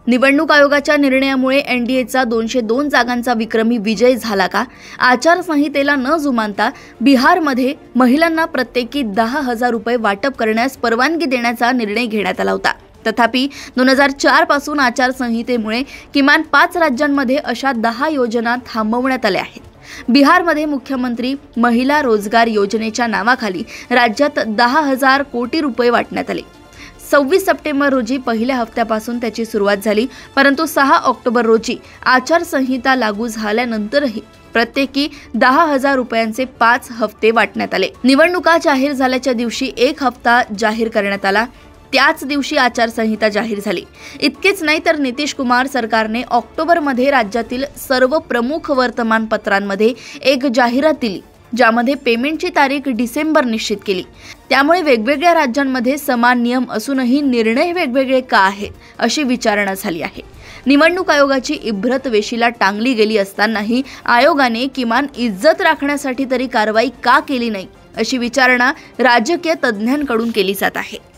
निवडणूक आयोगाच्या निर्णयामुळे एनडीएचा 202 जागांचा विक्रमी विजय झाला का? आचारसंहितेला न जुमानता बिहारमध्ये महिलांना प्रत्येकी 10,000 रुपये वाटप करण्यास परवानगी देण्याचा निर्णय घेण्यात आला होता। तथापि 2004 पासून आचारसंहितेमुळे किमान 5 राज्यांमध्ये अशा 10 योजना थांबवण्यात आल्या आहेत। बिहारमध्ये मुख्यमंत्री महिला रोजगार योजनेच्या नावाखाली राज्यात 10,000 कोटी रुपये वाटण्यात आले। 26 सप्टेंबर रोजी पहिल्या हप्त्यापासून त्याची सुरुवात झाली, परंतु 6 ऑक्टोबर रोजी आचारसंहिता लागू झाल्यानंतरही प्रत्येकी 10,000 रुपयांचे 5 हप्ते वाटण्यात आले। निवडणुका जाहीर झाल्याच्या दिवशी 1 हप्ता जाहीर करण्यात आला, त्याच दिवशी आचारसंहिता जाहीर झाली। इतकेच नाही तर नितीश कुमार सरकारने ऑक्टोबरमध्ये राज्यातील सर्व प्रमुख वर्तमानपत्रांमध्ये एक जाहिरात दिली, ज्यामध्ये पेमेंटची तारीख डिसेंबर निश्चित केली। त्यामुळे वेगवेगळ्या राज्यांमध्ये समान नियम असूनही निर्णय वेगवेगळे का आहेत अशी विचारणा झाली आहे। निवडणूक आयोगाची इब्रत वेशीला टांगली गेली असतानाही आयोगाने किमान इज्जत राखण्यासाठी तरी कारवाई का केली नाही अशी विचारणा राजकीय तज्ज्ञांकडून केली जात आहे।